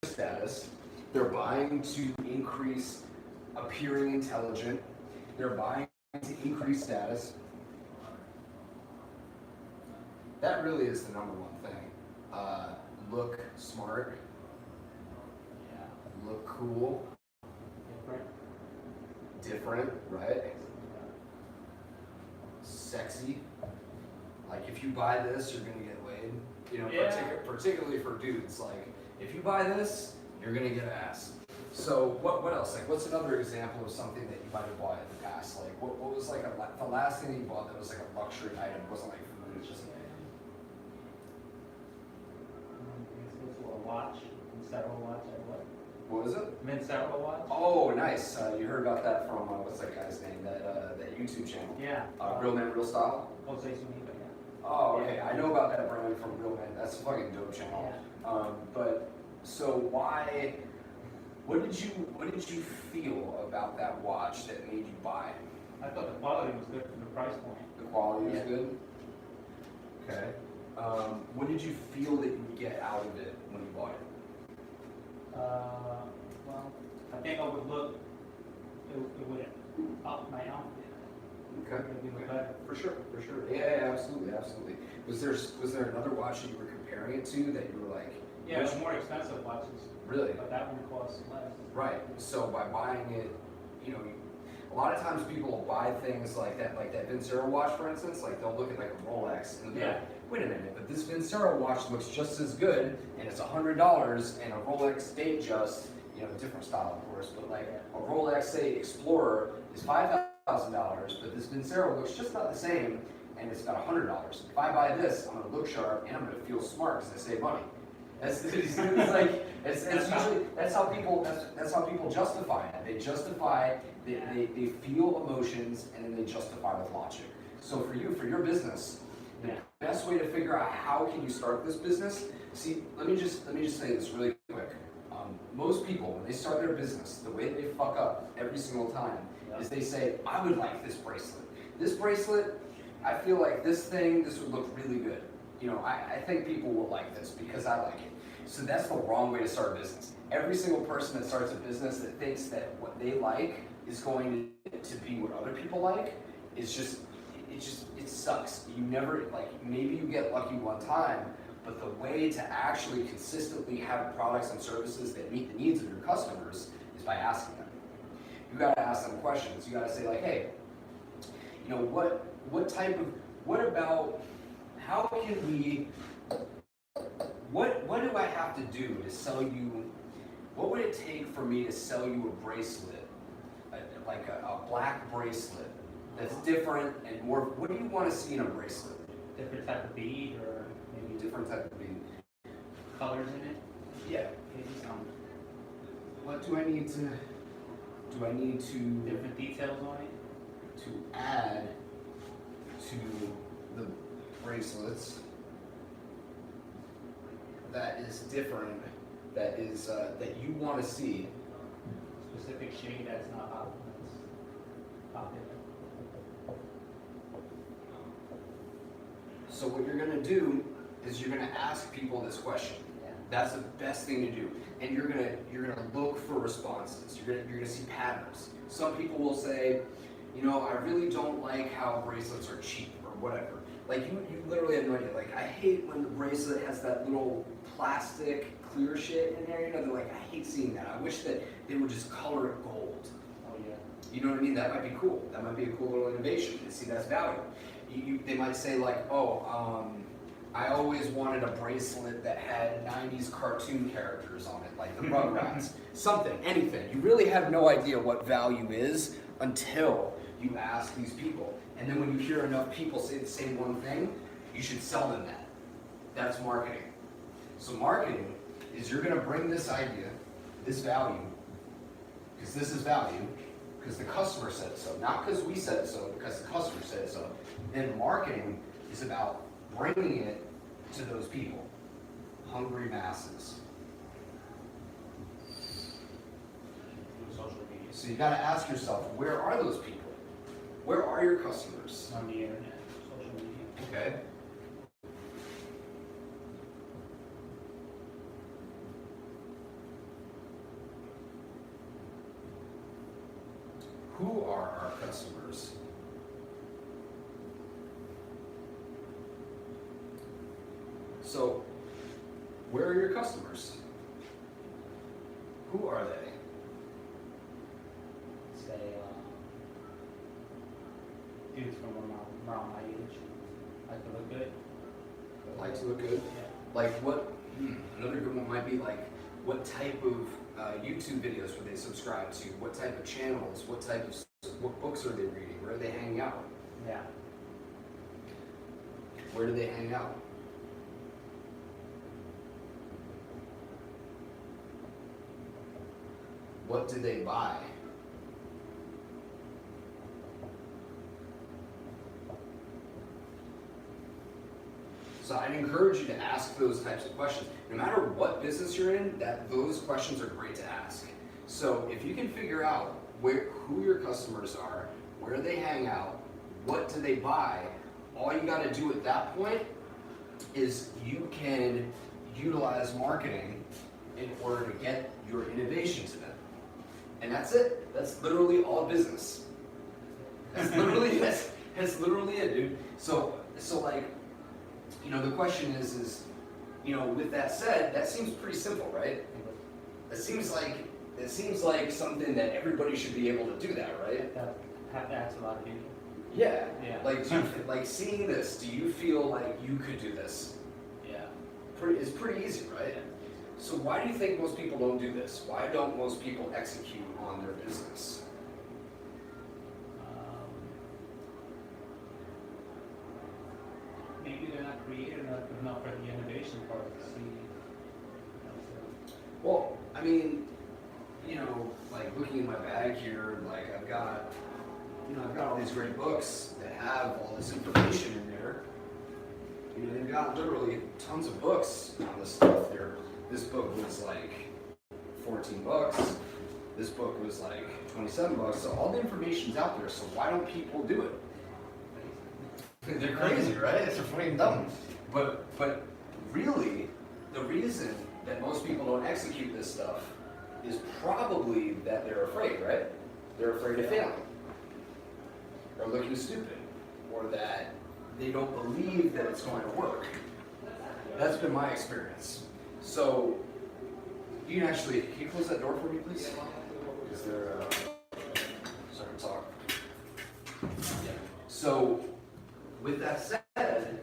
status. They're buying to increase appearing intelligent. They're buying to increase status. That really is the number one thing. Look smart. Yeah. Look cool. Different, right? Sexy. Like if you buy this, you're gonna get laid. You know, particularly for dudes. Like if you buy this, you're gonna get ass. So what else? Like what's another example of something that you might have bought in the past? Like what was like the last thing you bought that was like a luxury item? It wasn't like food. It was just a watch, several watch. What was it? Several watch. Oh, nice. You heard about that from what's that guy's name? That YouTube channel. Yeah. Real Man, Real Style. Jose Suniva, yeah. Oh, okay. I know about that brand from Real Man. That's a fucking dope channel. Yeah. But so why? What did you feel about that watch that made you buy it? I thought the quality was good for the price point. The quality was good. Okay. What did you feel that you would get out of it when you bought it? Well, I think I would look. It would up my outfit. Okay. It would look better. For sure. Yeah, absolutely. Was there another watch that you were comparing it to that you were like? Yeah, it's more expensive watches. Really? But that one costs less. Right. So by buying it, you know, a lot of times people will buy things like that Vincero watch, for instance. Like they'll look at like a Rolex and they'll be like, wait a minute, but this Vincero watch looks just as good, and it's $100, and a Rolex Datejust, you know, different style of course, but like a Rolex, say Explorer, is $5,000, but this Vincero looks just about the same, and it's about $100. If I buy this, I'm gonna look sharp and I'm gonna feel smart because I save money. That's how people justify it. They justify, they feel emotions, and then they justify with logic. So for your business, the best way to figure out how can you start this business. See, let me just say this really quick. Most people, when they start their business, the way they fuck up every single time is they say, I would like this bracelet. This bracelet, I feel like this would look really good. You know, I think people will like this because I like it. So that's the wrong way to start a business. Every single person that starts a business that thinks that what they like is going to be what other people like is just, it sucks. You never, like, maybe you get lucky one time, but the way to actually consistently have products and services that meet the needs of your customers is by asking them. You gotta ask them questions. You gotta say like, hey, you know, what do I have to do to sell you, what would it take for me to sell you a bracelet, like a black bracelet that's different and more, what do you want to see in a bracelet? Different type of bead or maybe different type of bead. Colors in it? Yeah. Maybe some. What do I need to different details on it? To add to the bracelets that is different, that you want to see. Specific shade that's not popular. So what you're gonna do is you're gonna ask people this question. Yeah. That's the best thing to do, and you're gonna look for responses. You're gonna see patterns. Some people will say, you know, I really don't like how bracelets are cheap or whatever. Like you literally have no idea. Like I hate when the bracelet has that little plastic clear shit in there. You know, they're like, I hate seeing that. I wish that they would just color it gold. Oh yeah. You know what I mean? That might be cool. That might be a cool little innovation. You see, that's value. They might say like, I always wanted a bracelet that had 90s cartoon characters on it, like the Rugrats. Something, anything. You really have no idea what value is until you ask these people. And then when you hear enough people say the same one thing, you should sell them that. That's marketing. So marketing is you're gonna bring this idea, this value, because this is value, because the customer said so, not because we said so, because the customer said so. And marketing is about bringing it to those people, hungry masses. Social media. So you got to ask yourself, where are those people? Where are your customers? On the internet, social media. Okay. who are our customers? So, where are your customers? Who are they? Say, dudes from around my age. Like to look good. Like to look good? Yeah. Like what? Another good one might be like, what type of YouTube videos would they subscribe to? What type of channels? What books are they reading? Where are they hanging out? Yeah. Where do they hang out? What do they buy? So I'd encourage you to ask those types of questions. No matter what business you're in, those questions are great to ask. So if you can figure out who your customers are, where they hang out, what do they buy, all you got to do at that point is you can utilize marketing in order to get your innovation to them. And that's it. That's literally all business. That's literally it, dude. So like, the question is, with that said, that seems pretty simple, right? It seems like something that everybody should be able to do that, right? Have to ask a lot of people. Yeah. Yeah. Like seeing this, do you feel like you could do this? Yeah. It's pretty easy, right? So why do you think most people don't do this? Why don't most people execute on their business? Maybe they're not creative enough for the innovation part. Well, I mean, like looking in my bag here, like I've got all these great books that have all this information in there. They've got literally tons of books on this stuff here. This book was like $14. This book was like $27. So all the information's out there. So why don't people do it? They're crazy, right? It's fucking dumb. But really, the reason that most people don't execute this stuff is probably that they're afraid, right? They're afraid of failing, or looking stupid, or that they don't believe that it's going to work. That's been my experience. So, can you close that door for me, please? Is there sorry to talk. Yeah. So, with that said,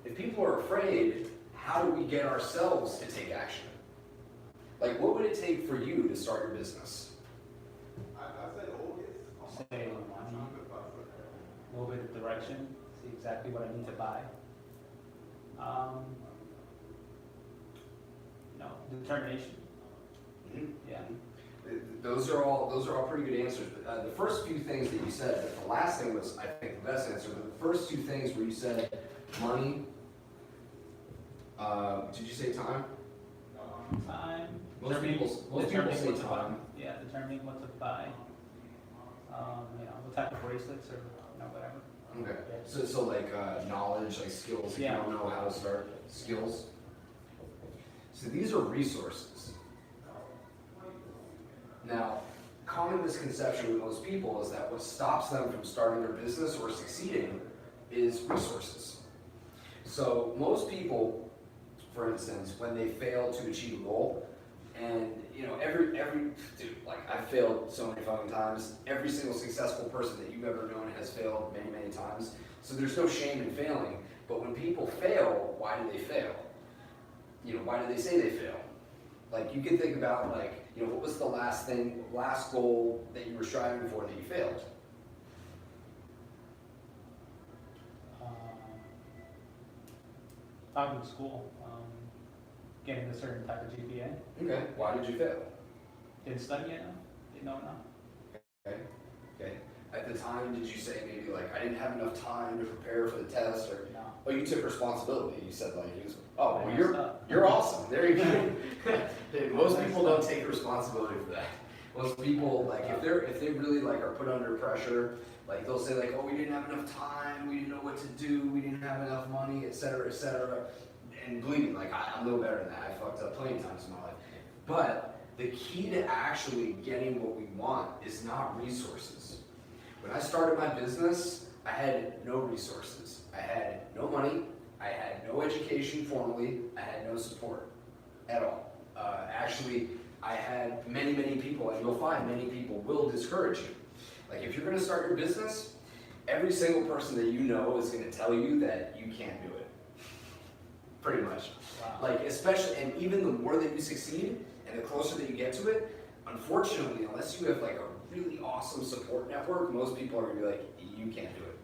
if people are afraid, how do we get ourselves to take action? Like, what would it take for you to start your business? Say money, a little bit of direction, see exactly what I need to buy. Determination. Mm-hmm. Yeah. Those are all pretty good answers. But the first few things that you said, the last thing was, I think, the best answer. But the first two things where you said money, did you say time? Time. Most people say time. Yeah, determining what to buy. What type of bracelets or whatever. Okay. So like knowledge, like skills. If you don't know how to start, skills. So these are resources. Now, common misconception with most people is that what stops them from starting their business or succeeding is resources. So most people, for instance, when they fail to achieve a goal, and every dude, like I've failed so many fucking times. Every single successful person that you've ever known has failed many, many times. So there's no shame in failing. But when people fail, why do they fail? Why do they say they fail? Like you can think about what was the last goal that you were striving for that you failed? Probably school. Getting a certain type of GPA. Okay. Why did you fail? Didn't study enough. Didn't know enough. Okay. At the time, did you say maybe like I didn't have enough time to prepare for the test, or No. oh, you took responsibility? You said you're awesome. There you go. Most people don't take responsibility for that. Most people if they really are put under pressure, they'll say oh, we didn't have enough time, we didn't know what to do, we didn't have enough money, etc., etc. And believe me, I'm a little better than that. I fucked up plenty of times in my life. But the key to actually getting what we want is not resources. When I started my business, I had no resources. I had no money, I had no education formally, I had no support at all. Actually, I had many people, and you'll find many people will discourage you. Like if you're gonna start your business, every single person that you know is gonna tell you that you can't do it. Pretty much. Wow. Like especially, and even the more that you succeed, and the closer that you get to it, unfortunately, unless you have like a really awesome support network, most people are gonna be like, you can't do it.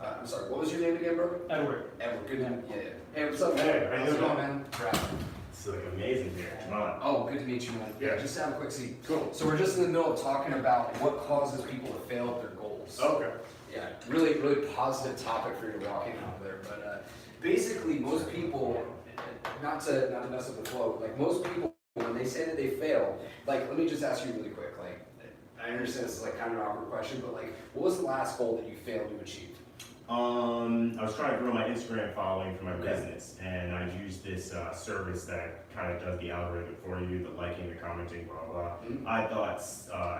I'm sorry, what was your name again, bro? Edward. Edward, good. Yeah. Yeah. Hey, what's up, man? Hey, how you How's it doing? going, man? Brad. It's like amazing here. Come on. Oh, good to meet you, man. Yeah. Just have a quick seat. Cool. So we're just in the middle of talking about what causes people to fail at their goals. Okay. Yeah, really positive topic for you to walk in on there. But basically, most people, not to mess up the flow, like most people, when they say that they fail, like let me just ask you really quick. Like, I understand this is like kind of an awkward question, but like, what was the last goal that you failed to achieve? I was trying to grow my Instagram following for my Okay. business, and I used this service that kind of does the algorithm for you, the liking, the commenting, blah blah. Mhm. I thought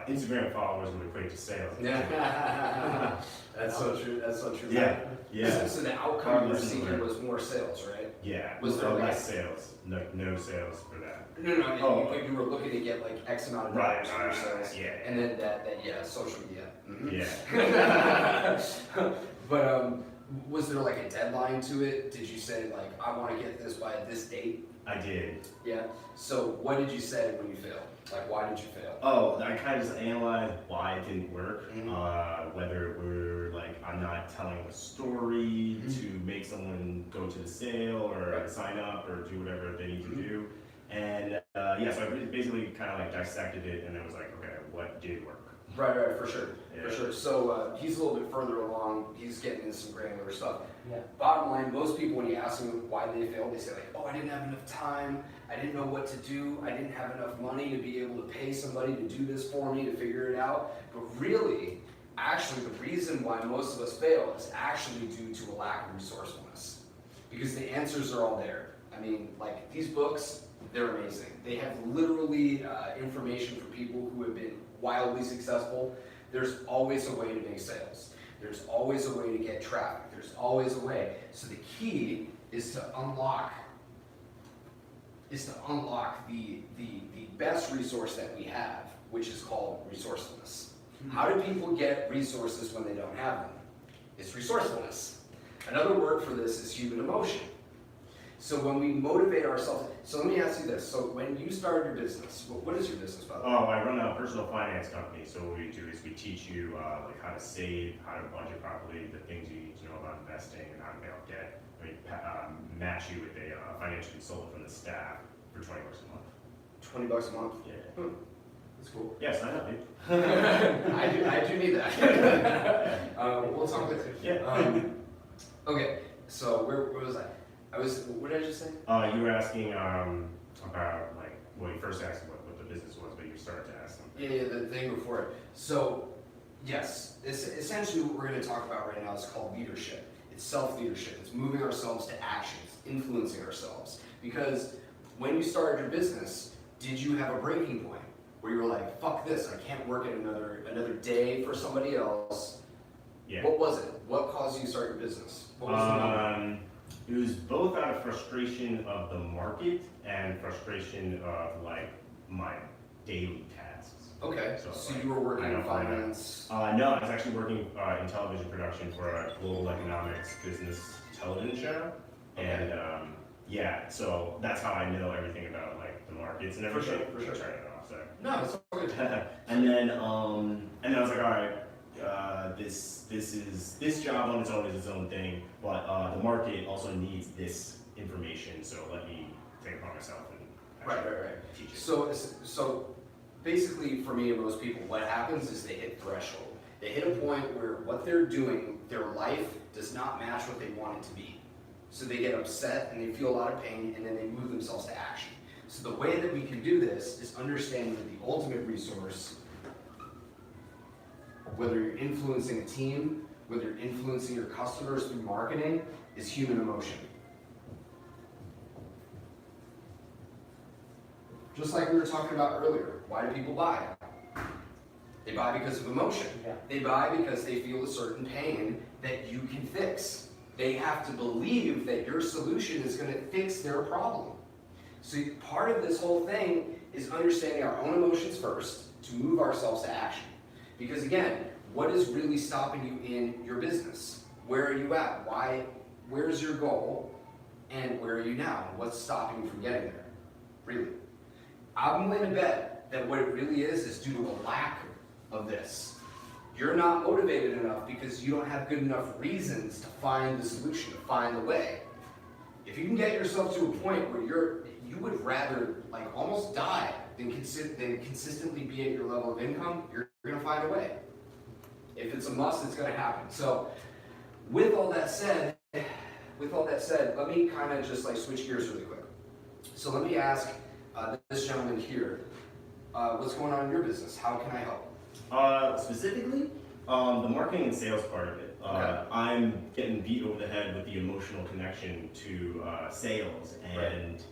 Instagram followers would equate to sales. Yeah, that's so true. That's so true. Yeah, yeah, So the outcome you were seeking was more sales, right? yeah. Was there like- less sales? No sales for that. No, Oh. but you were looking to get like X amount of Right, dollars for your sales. yeah. And then that yeah, social media. Mhm. Yeah. But was there like a deadline to it? Did you say like I want to get this by this date? I did. Yeah. So what did you say when you failed? Like why did you fail? Oh, I kind of just analyzed why it didn't work. Mhm. Whether we're like, I'm not telling a story Mhm. to make someone go to the sale or Right. sign up or do whatever they need Mhm. to do. And yeah, so I basically kind of like dissected it and it was like, okay, what did work? Right, for sure, Yeah. for sure. So he's a little bit further along. He's getting into some granular stuff. Yeah. Bottom line, most people, when you ask them why they failed, they say like, oh, I didn't have enough time, I didn't know what to do, I didn't have enough money to be able to pay somebody to do this for me, to figure it out. But really, actually, the reason why most of us fail is actually due to a lack of resourcefulness. Because the answers are all there. I mean, like these books, they're amazing. They have literally information for people who have been wildly successful. There's always a way to make sales. There's always a way to get traffic. There's always a way. So the key is to unlock the best resource that we have, which is called resourcefulness. How do people get resources when they don't have them? It's resourcefulness. Another word for this is human emotion. So when we motivate ourselves, so let me ask you this. So when you started your business, what is your business, by the way? Oh, I run a personal finance company. So what we do is we teach you like how to save, how to budget properly, the things you need to know about investing, and how to pay off debt. We match you with a financial consultant from the staff for $20 a month. $20 a month? Yeah. That's cool. Yeah, sign up, dude. I do need that. We'll talk later. Yeah. Okay, so where was I? What did I just say? You were asking about like, well, you first asked what the business was, but you started to ask them. Yeah, the thing before it. So, yes, it's essentially what we're going to talk about right now is called leadership. It's self-leadership. It's moving ourselves to action. It's influencing ourselves. Because when you started your business, did you have a breaking point where you were like, fuck this, I can't work at another day for somebody else? Yeah. What was it? What caused you to start your business? What was the moment? It was both out of frustration of the market and frustration of like my daily tasks. Okay, So, so like, you were working I in don't find that- finance. No, I was actually working in television production for a global economics business television show, and yeah, so that's how I know everything about like the markets and everything. For sure. Turn it off, sorry. No, it's all good. and then I was like, all right, this job on its own is its own thing, but the market also needs this information, so let me take it upon myself and Right. teach it. So basically for me and most people, what happens is they hit threshold. They hit a point where what they're doing, their life does not match what they want it to be. So they get upset and they feel a lot of pain and then they move themselves to action. So the way that we can do this is understanding that the ultimate resource, whether you're influencing a team, whether you're influencing your customers through marketing, is human emotion. Just like we were talking about earlier, why do people buy? They buy because of emotion. Yeah. They buy because they feel a certain pain that you can fix. They have to believe that your solution is going to fix their problem. So part of this whole thing is understanding our own emotions first to move ourselves to action. Because again, what is really stopping you in your business? Where are you at? Where's your goal? And where are you now? What's stopping you from getting there? Really. I'm willing to bet that what it really is due to a lack of this. You're not motivated enough because you don't have good enough reasons to find the solution, to find the way. If you can get yourself to a point where you would rather like almost die than consistently be at your level of income, you're gonna find a way. If it's a must, it's gonna happen. So with all that said, let me kind of just like switch gears really quick. So let me ask this gentleman here, what's going on in your business? How can I help? Specifically, the marketing and sales part of it. Okay. I'm getting beat over the head with the emotional connection to sales, and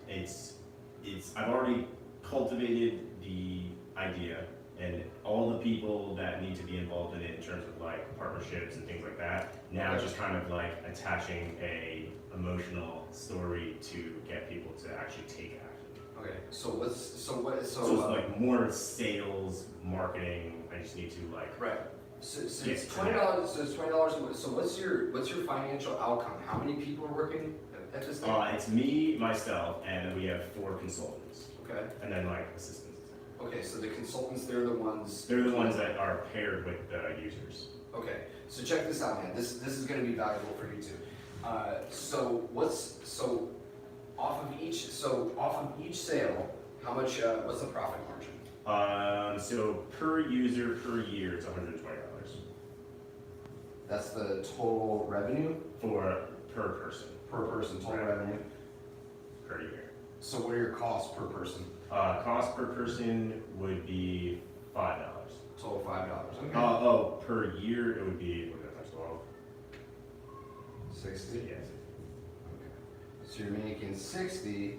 I've already cultivated the idea and all the people that need to be involved in it in terms of like partnerships and things like that. Now Okay. just kind of like attaching a emotional story to get people to actually take action. Okay, so it's like more sales, marketing. I just need to like. right. So Yeah, it's $20. So it's $20. So what's your financial outcome? How many people are working at this thing? It's me, myself, and then we have 4 consultants, Okay. and then like assistants. Okay, so the consultants, they're the ones that are paired with the users. Okay, so check this out, man. This is going to be valuable for you too. Off of each sale, how much? What's the profit margin? So per user per year, it's $120 That's the total revenue per person per person. Total Right. revenue. per year. So what are your costs per person? Cost per person would be $5. Total $5. Okay. Per year it would be what is that times 12? 60. Yes. Okay. So you're making 60.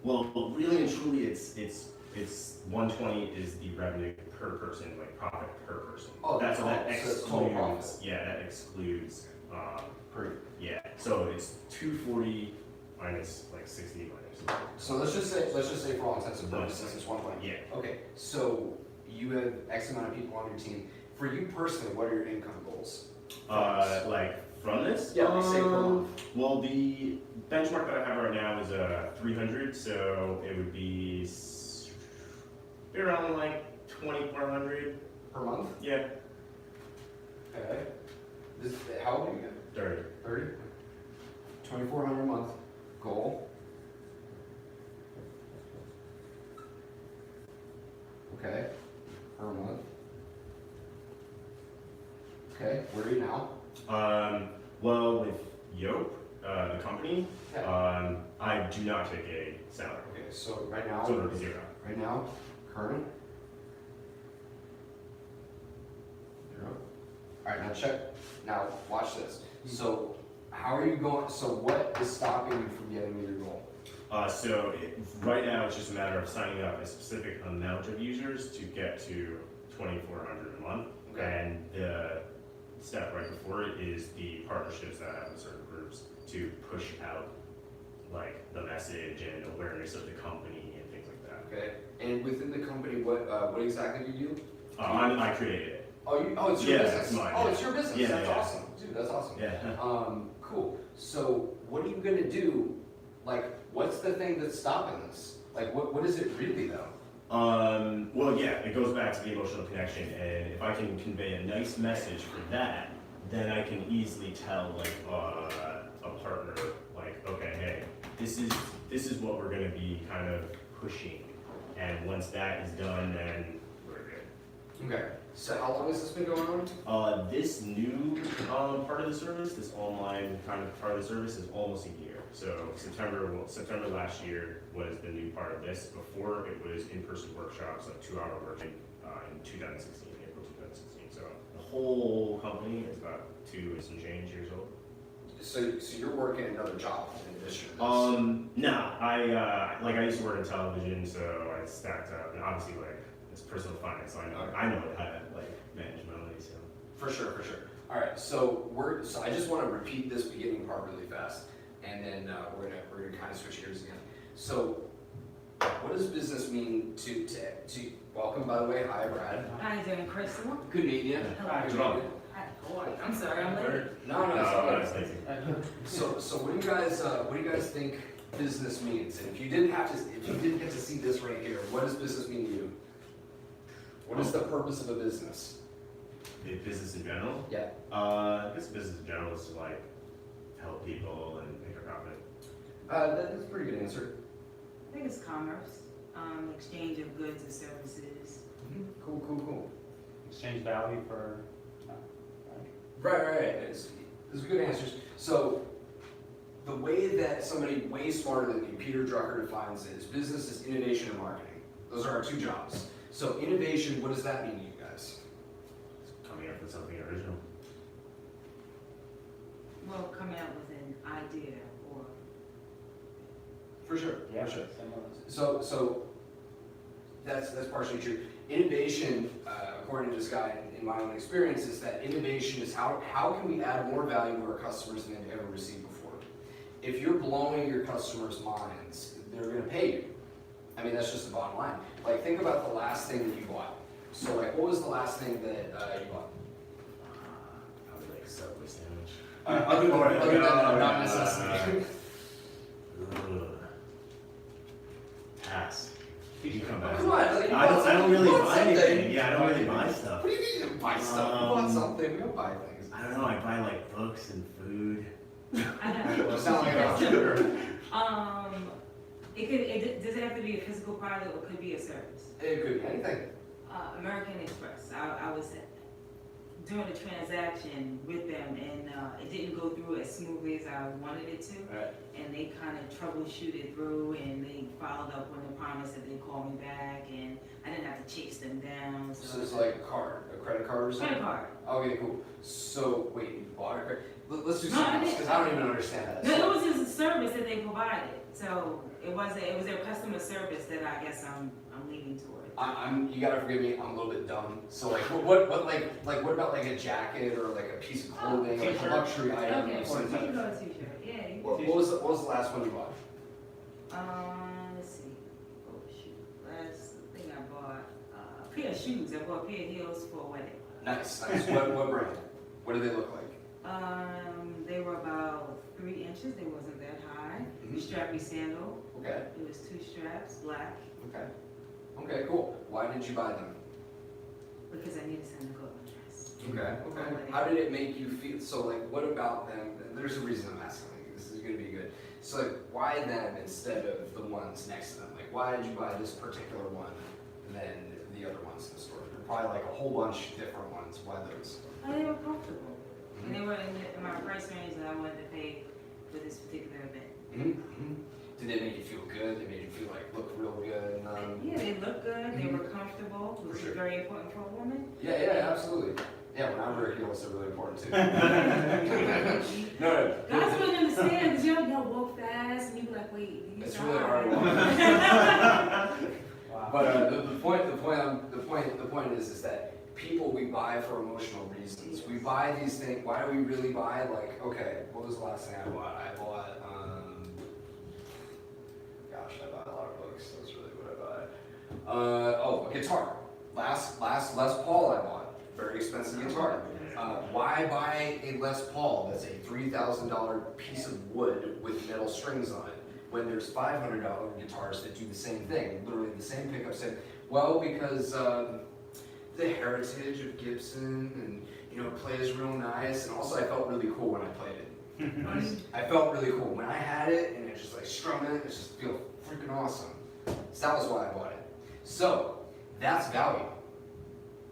Well, really and truly, it's 120 is the revenue per person, like profit per person. Oh, that's that so excludes. it's total profit. Yeah, that excludes. Per. Yeah, so it's 240 minus like 60 minus. So let's just say for all intents and purposes it's 120. Yeah. Okay. So you have X amount of people on your team. For you personally, what are your income goals? Like from this? Yeah, like say per month. Well, the benchmark that I have right now is 300, so it would be around like 2,400 Per month? Yeah, Okay. How old are you again? 30. 30? 2,400 a month goal. Okay. Per month. Okay. Where are you now? Well, with Yope, the company, Yeah. I do not take a salary. Okay. So right now. So it would be 0. Right now, current. 0. All right. Now check. Now watch this. So how are you going? So what is stopping you from getting to your goal? Right now, it's just a matter of signing up a specific amount of users to get to 2,400 a month. Okay. And the step right before it is the partnerships that I have with certain groups to push out like the message and awareness of the company and things like that. Okay. And within the company, what exactly do you do? I created it. Oh, it's your Yeah, business. it's mine, Oh, yeah. it's your business. Yeah, That's yeah. awesome, dude. That's awesome. Yeah. Cool. So, what are you gonna do? Like, what's the thing that's stopping this? Like, what is it really though? Well, yeah, it goes back to the emotional connection, and if I can convey a nice message for that, then I can easily tell like a partner, like, okay, hey, this is what we're gonna be kind of pushing, and once that is done, then we're good. Okay. So, how long has this been going on? This new part of the service, this online kind of part of the service, is almost a year. So September last year was the new part of this. Before it was in-person workshops, like 2-hour working in 2016, April 2016. So the whole company is about 2 and some change years old. So you're working another job in addition to this? No, I used to work in television, so I stacked up, and obviously like it's personal finance, so I know how to like manage money. So For sure. All right, so I just want to repeat this beginning part really fast, and then we're gonna kind of switch gears again. So, what does business mean to welcome, by the way? Hi, Brad. How you doing, Crystal? Good meeting you. Hello. Good meeting you. Hi. Oh, I'm sorry, I'm late. No, it's all it's good. lazy. So what do you guys think business means? And if you didn't get to see this right here, what does business mean to you? What is the purpose of a business? The business in general? Yeah. I guess business in general is to like help people and make a profit. That's a pretty good answer. I think it's commerce, exchange of goods and services. Cool. Exchange value for, Right. It's good answers. So, the way that somebody way smarter than me, Peter Drucker, defines it is business is innovation and marketing. Those are our two jobs. So, innovation, what does that mean to you guys? Coming up with something original. Well, coming up with an idea or For sure. yeah, For sure. similar. So that's partially true. Innovation, according to this guy, in my own experience, is that innovation is how can we add more value to our customers than they've ever received before. If you're blowing your customers' minds, they're going to pay you. I mean, that's just the bottom line. Like, think about the last thing that you bought. So, like, what was the last thing that you bought? Probably like a Subway sandwich. Other than not necessity. Pass. You can come back. Come on, like, you I bought don't really something. buy anything. Yeah, I don't really buy stuff. What do you mean you didn't buy stuff? You bought something. We don't buy things. I don't know. I buy like books and food. I don't You sound like an entrepreneur. does it have to be a physical product or could be a service? It could be anything. American Express. I was doing a transaction with them and it didn't go through as smoothly as I wanted it to. Right. And they kind of troubleshooted through and they followed up on the promise that they'd call me back and I didn't have to chase them down. So it's like a credit card or something? Credit card. Okay, cool. So, wait, you bought a credit? Let's do No, something I else, didn't. because I don't even understand that. No, So, it was just a service that they provided. So it was their customer service that I guess I'm leaning towards. you gotta forgive me, I'm a little bit dumb. So like, what about like a jacket or like a piece of clothing, like a T-shirt. luxury item Okay, or you something? can go to t-shirt. Yeah. You What was the last one you bought? Let's see. Oh shoot. Last thing I bought, a pair of shoes. I bought a pair of heels for a wedding. Nice. What brand? What do they look like? They were about 3 inches. They wasn't that high. Mhm. Strappy sandal. Okay, It was 2 straps, black, okay, cool. Why did you buy them? because I needed something to go with my dress. Okay. How did it make you feel? So like, what about them? There's a reason I'm asking. Like, this is gonna be good. So like, why them instead of the ones next to them? Like, why did you buy this particular one than the other ones in the store? There are probably like a whole bunch of different ones. Why those? They were comfortable. And they were in my price range that I wanted to pay for this particular event. Mm-hmm. Did they make you feel good? They made you feel like look real good. Yeah, they looked good. They were comfortable, which For sure. is very important for a woman. Yeah, absolutely. Yeah, when I wear heels, they're really important too. No. Guys wouldn't understand because y'all walk fast and you be like, wait, It's these really are- hard to walk. Wow. But the point is that people we buy for emotional reasons. We buy these things. Why do we really buy? Like, okay, what was the last thing I bought? I bought. Gosh, I bought a lot of books. That's really what I bought. A guitar. Last Les Paul I bought. Very expensive guitar. Why buy a Les Paul that's a $3,000 piece of wood with metal strings on it when there's $500 guitars that do the same thing, literally the same pickup, same? Well, because the heritage of Gibson and it plays real nice, and also I felt really cool when I played it. I felt really cool when I had it, and it's just like strumming. It just feel freaking awesome. So that was why I bought it. So that's value.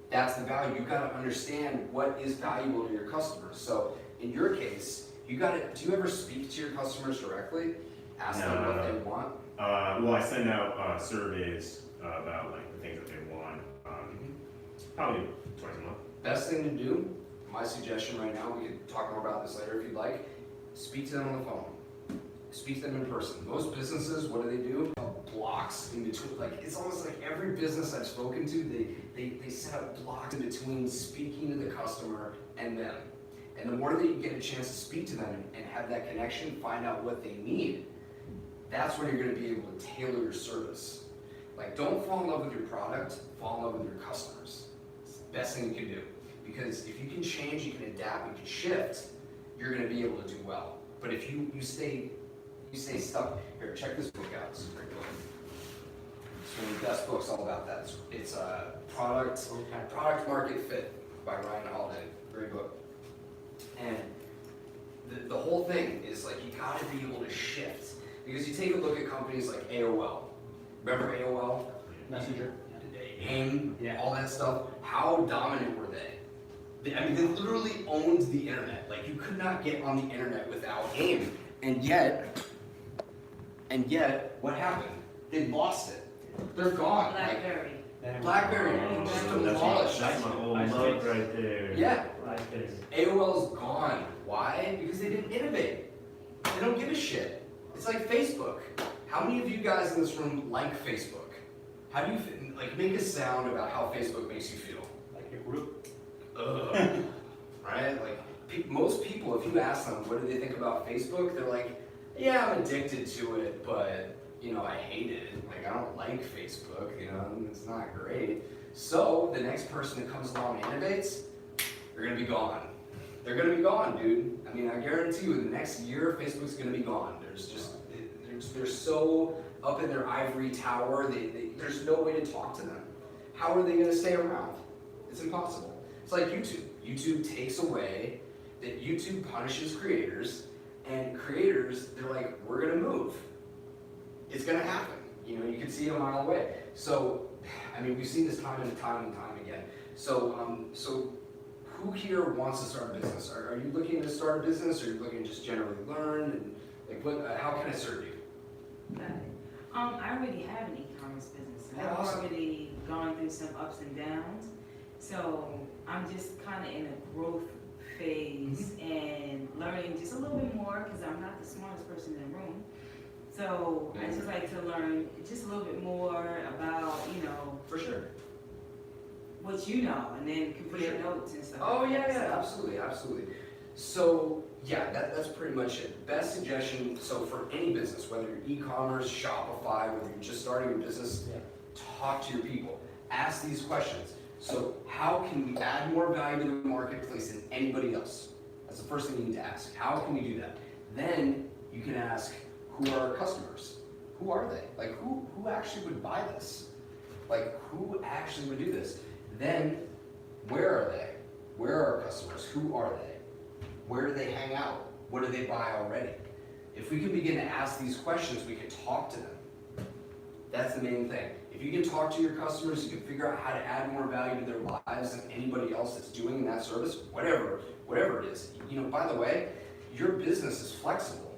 That's the value. You got to understand what is valuable to your customers. So in your case, you got to. Do you ever speak to your customers directly? Ask them what they want. Well, I send out surveys about like the things that they want. Probably twice a month. Best thing to do, my suggestion right now, we can talk more about this later if you'd like, speak to them on the phone. Speak to them in person. Most businesses, what do? Blocks in between. Like, it's almost like every business I've spoken to, they set up blocks in between speaking to the customer and them. And the more that you get a chance to speak to them and have that connection, find out what they need, that's when you're going to be able to tailor your service. Like, don't fall in love with your product, fall in love with your customers. It's the best thing you can do. Because if you can change, you can adapt, you can shift, you're going to be able to do well. But if you stay stuck, here, check this book out. This is a great book. It's one of the best books all about that. It's Product Market Fit by Ryan Holiday. Great book. And the whole thing is like you gotta be able to shift. Because you take a look at companies like AOL. Remember AOL? Messenger. AIM, all that stuff. How dominant were they? I mean, they literally owned the internet. Like, you could not get on the internet without AIM. And yet, what happened? They lost it. They're gone. BlackBerry. BlackBerry just demolished. That's my old love right there. Yeah. Like this. AOL's gone. Why? Because they didn't innovate. They don't give a shit. It's like Facebook. How many of you guys in this room like Facebook? How do you like make a sound about how Facebook makes you feel? Like your group. Ugh. Right? Like most people, if you ask them what do they think about Facebook, they're like, yeah, I'm addicted to it, but you know, I hate it. Like, I don't like Facebook, you know, it's not great. So the next person that comes along and innovates, they're gonna be gone. They're gonna be gone, dude. I mean, I guarantee you, in the next year, Facebook's gonna be gone. They're so up in their ivory tower, there's no way to talk to them. How are they gonna stay around? It's impossible. It's like YouTube. YouTube takes away, that YouTube punishes creators, and creators, they're like, we're gonna move. It's gonna happen. You know, you can see it a mile away. So, I mean, we've seen this time and time again. So who here wants to start a business? Are you looking to start a business, or are you looking to just generally learn? And like, how can I serve you? Got it. I already have an e-commerce business. Oh, I've awesome. already gone through some ups and downs. So I'm just kind of in a growth phase and learning just a little bit more because I'm not the smartest person in the room. So I just like to learn just a little bit more about, you know, For sure. what you know, and then compare sure. notes and stuff. Oh like yeah, that. yeah, So- absolutely. So yeah, that's pretty much it. Best suggestion, so for any business, whether you're e-commerce, Shopify, whether you're just starting your business, Yeah. talk to your people. Ask these questions. So how can we add more value to the marketplace than anybody else? That's the first thing you need to ask. How can we do that? Then you can ask, who are our customers? Who are they? Like, who actually would buy this? Like, who actually would do this? Then, where are they? Where are our customers? Who are they? Where do they hang out? What do they buy already? If we can begin to ask these questions, we can talk to them. That's the main thing. If you can talk to your customers, you can figure out how to add more value to their lives than anybody else that's doing that service, whatever it is. You know, by the way, your business is flexible.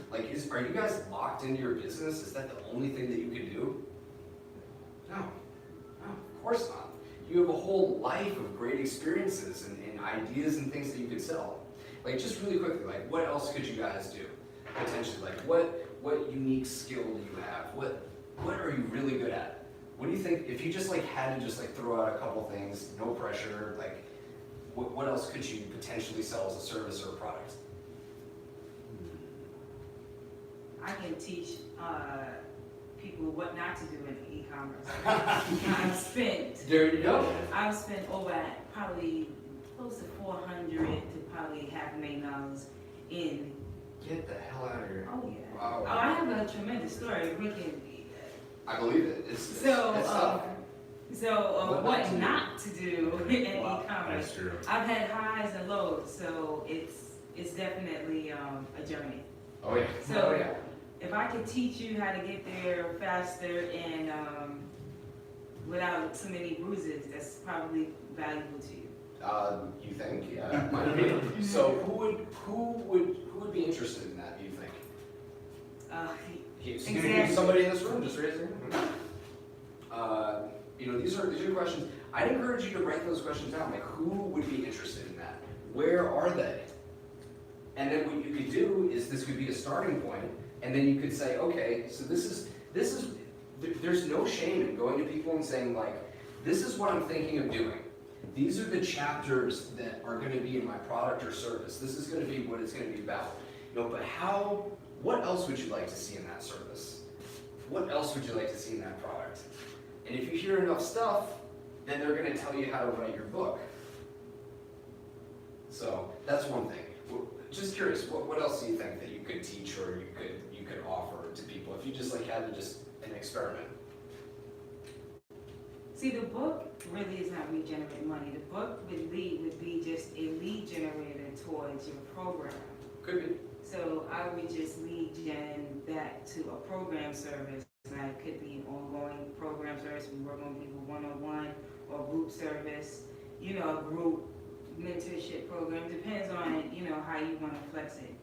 Like, are you guys locked into your business? Is that the only thing that you can do? No, of course not. You have a whole life of great experiences and ideas and things that you could sell. Like, just really quickly, like, what else could you guys do? Potentially, like, what unique skill do you have? What are you really good at? What do you think, if you just like had to just like throw out a couple things, no pressure, like, what else could you potentially sell as a service or a product? I can teach people what not to do in e-commerce. There you go. I've spent over probably close to $400 to probably $500,000 in. Get the hell out of here. Oh yeah. Wow. Oh, I have a tremendous story. We can. I believe it. It's tough. What not to do in Wow, e-commerce. that's true. I've had highs and lows, so it's definitely a journey. Oh yeah. So- Oh yeah. If I could teach you how to get there faster and without too many bruises, that's probably valuable to you. You think? Yeah, it might be. So who would be interested in that? Do you think? So Exactly. somebody in this room, just raise their hand. You know, these are questions. I'd encourage you to write those questions down. Like, who would be interested in that? Where are they? And then what you could do is this could be a starting point, and then you could say, okay, so there's no shame in going to people and saying like, this is what I'm thinking of doing. These are the chapters that are going to be in my product or service. This is going to be what it's going to be about. You know, but what else would you like to see in that service? What else would you like to see in that product? And if you hear enough stuff, then they're going to tell you how to write your book. So that's one thing. Just curious, what else do you think that you could teach or you could offer to people if you just like had to just an experiment? See, the book really is not me generating money. The book would be just a lead generator towards your program. Could be. So I would just lead gen that to a program service. Now it could be ongoing program service. We work on people one-on-one or group service. You know, a group mentorship program. Depends on, you know, how you want to flex it.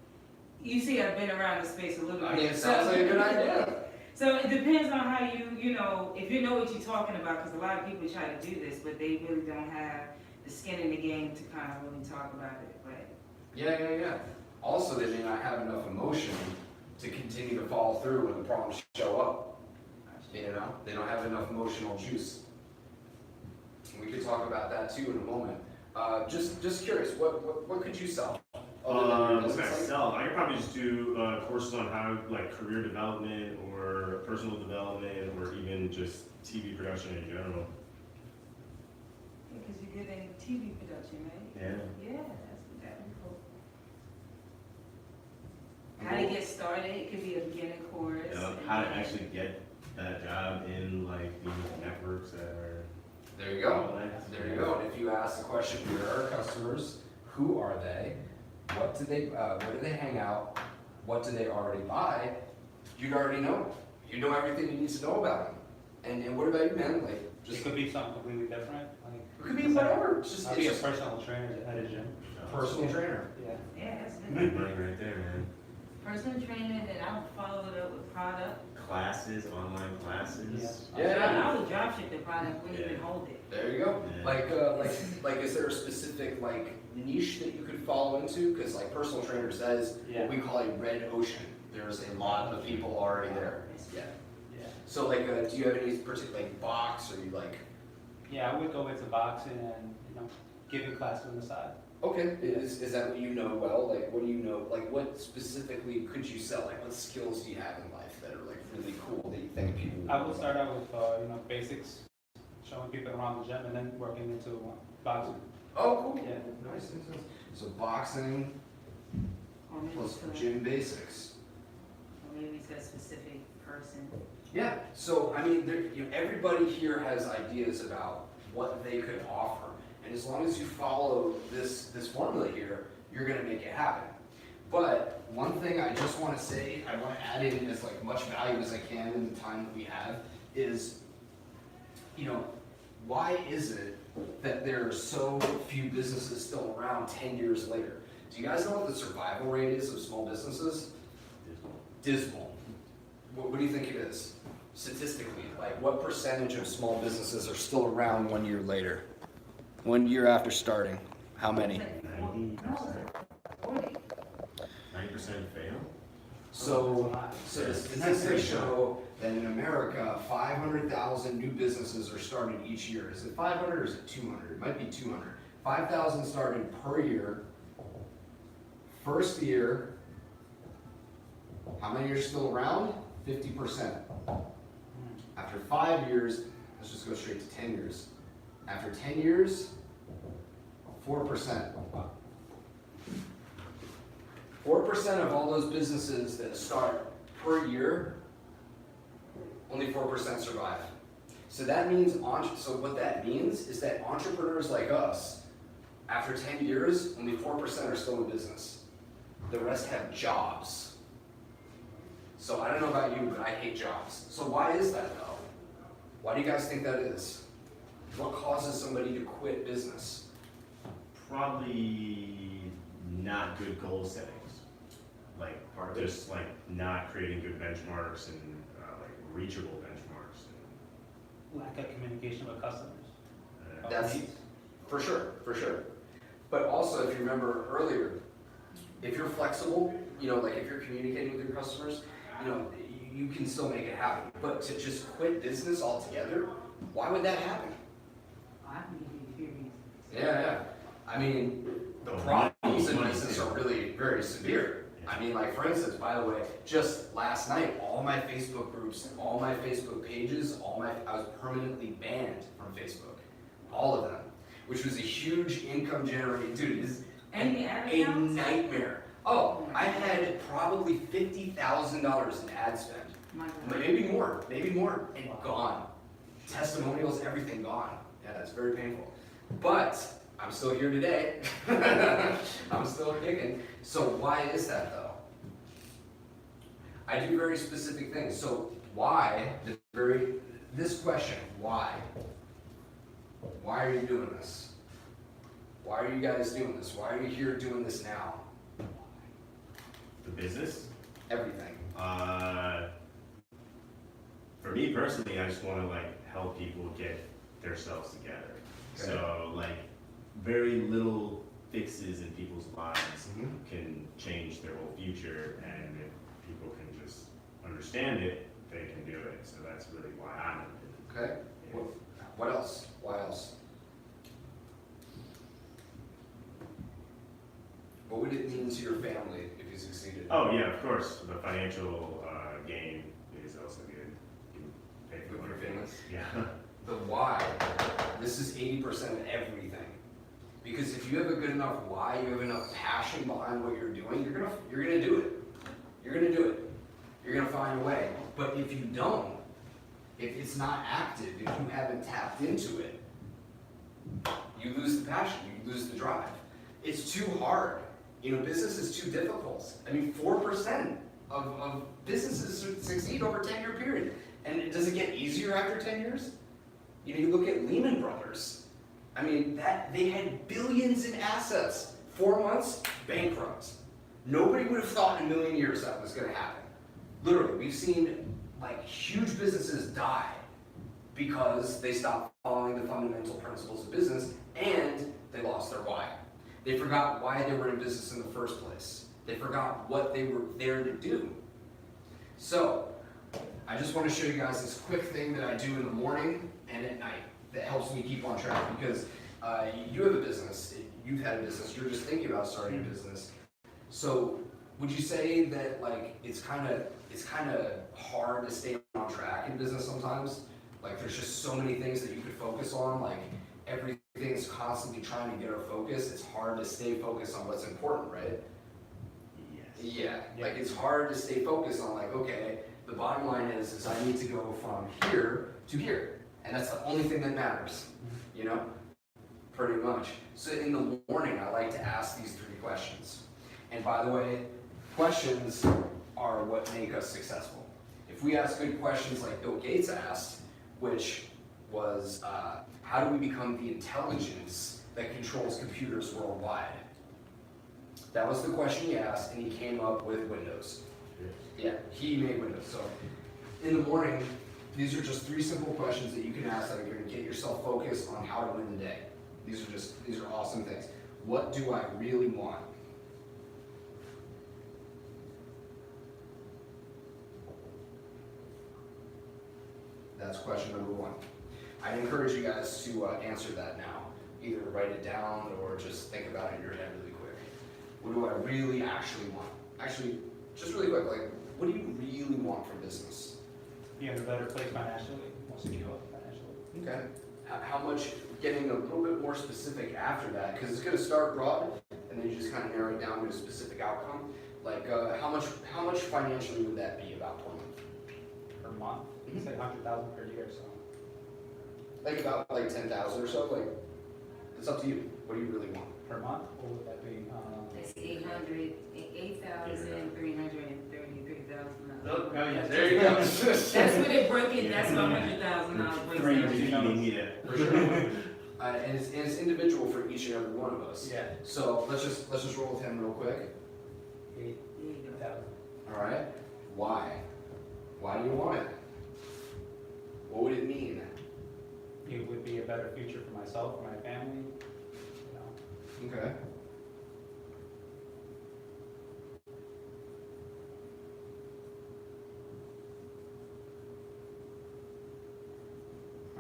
You see, I've been around the space a little bit. I mean, it sounds like a good idea. So it depends on how you know, if you know what you're talking about, because a lot of people try to do this, but they really don't have the skin in the game to kind of really talk about it. But Yeah. Also, they may not have enough emotion to continue to follow through when the problems show up. You know, they don't have enough emotional juice. We could talk about that too in a moment. Just curious, what could you sell? What can I sell? I could probably just do courses on how, like, career development or personal development or even just TV production in general. because you're good in TV production, right? Yeah. Yeah, that'd be cool. How to get started, it could be a beginning course. Yeah, how to actually get that job in, like, these networks that are. There you go. There you go. And if you ask the question, where are our customers? Who are they? Where do they hang out? What do they already buy? You'd already know. You know everything you need to know about them. And what about you, man? Like, It could be something completely different. Like, it could be whatever. It's just, I'll be a personal trainer at a gym. personal trainer. Yeah. Yeah, that's Big good. money right there, man. Personal trainer, then I'll follow it up with product. Classes, online classes. Yeah. I would drop ship the product, wouldn't even hold it. There you go. Yeah. Like, is there a specific like niche that you could follow into? Because like personal trainers, that is what we call a red ocean. There's a lot of people already there. Yeah. Yeah. So like, do you have any particular like box or you like? Yeah, I would go into boxing and, you know, giving classes on the side. Okay, is that what you know well? Like, what do you know? Like, what specifically could you sell? Like, what skills do you have in life that are like really cool that you think people? I would start out with, you know, basics, showing people around the gym, and then working into boxing. Oh, cool. Yeah. Nice. So boxing Or maybe plus to- gym basics. Or maybe to a specific person. Yeah. So I mean, everybody here has ideas about what they could offer, and as long as you follow this formula here, you're going to make it happen. But one thing I just want to say, I want to add in as like much value as I can in the time that we have, is, you know, why is it that there are so few businesses still around 10 years later? Do you guys know what the survival rate is of small businesses? Dismal. What do you think it is? Statistically, like what percentage of small businesses are still around 1 year later? 1 year after starting, how many? 90% fail. So the statistics show that in America, 500,000 new businesses are started each year. Is it 500 or is it 200? It might be 200. 5,000 started per year. First year, how many are still around? 50%. After 5 years, let's just go straight to 10 years. After 10 years, 4%. 4% of all those businesses that start per year, only 4% survive. So that means, so what that means is that entrepreneurs like us, after 10 years, only 4% are still in business. The rest have jobs. So I don't know about you, but I hate jobs. So why is that though? Why do you guys think that is? What causes somebody to quit business? Probably not good goal settings. Like, just like not creating good benchmarks and like reachable benchmarks. Lack of communication with customers. That's for sure. But also, if you remember earlier, If you're flexible, you know, like if you're communicating with your customers, you know, you can still make it happen. But to just quit business altogether, why would that happen? I can give you experience. Yeah. I mean, the problems in business are really very severe. I mean, like for instance, by the way, just last night, all my Facebook groups, all my Facebook pages, I was permanently banned from Facebook. All of them. Which was a huge income generating, dude, it is a nightmare. Oh, I had probably $50,000 in ad spend. Maybe more, and gone. Testimonials, everything gone. Yeah, it's very painful. But I'm still here today. I'm still kicking. So why is that though? I do very specific things. So why, this question, why? Why are you doing this? Why are you guys doing this? Why are you here doing this now? The business? Everything. For me personally, I just want to like help people get themselves together. Okay. So like very little fixes in people's lives Mhm. can change their whole future, and if people can just understand it, they can do it. So that's really why I'm in it. Okay. What else? Why else? What would it mean to your family if you succeeded? Oh yeah, of course. The financial gain is also good. You pay for With your it. family? Yeah. The why. This is 80% of everything. Because if you have a good enough why, you have enough passion behind what you're doing, you're gonna do it. You're gonna do it. You're gonna find a way. But if you don't, if it's not active, if you haven't tapped into it, you lose the passion, you lose the drive. It's too hard. You know, business is too difficult. I mean, 4% of businesses succeed over a 10-year period. And does it get easier after 10 years? You know, you look at Lehman Brothers. I mean, they had billions in assets. 4 months, bankrupt. Nobody would have thought in a million years that was gonna happen. Literally, we've seen like huge businesses die because they stopped following the fundamental principles of business and they lost their why. They forgot why they were in business in the first place. They forgot what they were there to do. So, I just want to show you guys this quick thing that I do in the morning and at night that helps me keep on track, because you have a business, you've had a business, you're just thinking about starting a business. So, would you say that like it's kind of hard to stay on track in business sometimes? Like there's just so many things that you could focus on, like everything is constantly trying to get our focus. It's hard to stay focused on what's important, right? Yes. Yeah, like it's hard to stay focused on like, okay, the bottom line is I need to go from here to here. And that's the only thing that matters, you know? Pretty much. So in the morning, I like to ask these 3 questions. And by the way, questions are what make us successful. If we ask good questions like Bill Gates asked, which was, how do we become the intelligence that controls computers worldwide? That was the question he asked, and he came up with Windows. Yeah, he made Windows. So in the morning, these are just 3 simple questions that you can ask that are going to get yourself focused on how to win the day. These are awesome things. What do I really want? That's question number 1. I encourage you guys to answer that now. Either write it down or just think about it in your head really quick. What do I really actually want? Actually, just really quick, like, what do you really want from business? Be in a better place financially, more secure financially. Okay. How much, getting a little bit more specific after that, because it's going to start broad, and then you just kind of narrow it down to a specific outcome. Like, how much financially would that be about per month? Per month, Mhm. say 100,000 per year, so. Like about like 10,000 or so. Like, it's up to you. What do you really want? Per month, what would that be? That's 8,333,000. Oh, yeah, There you go. That's what it broke in, that's what $100,000 breaks Three down. million. Yeah. For sure. And it's individual for each and every one of us. Yeah. So let's just roll with him real quick. 8,000. All right. Why? Why do you want it? What would it mean? It would be a better future for myself, for my family, you know. Okay.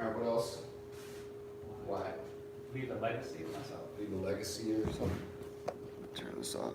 Alright, what else? Why? Leave a legacy of myself. Leave a legacy or something? Turn this off.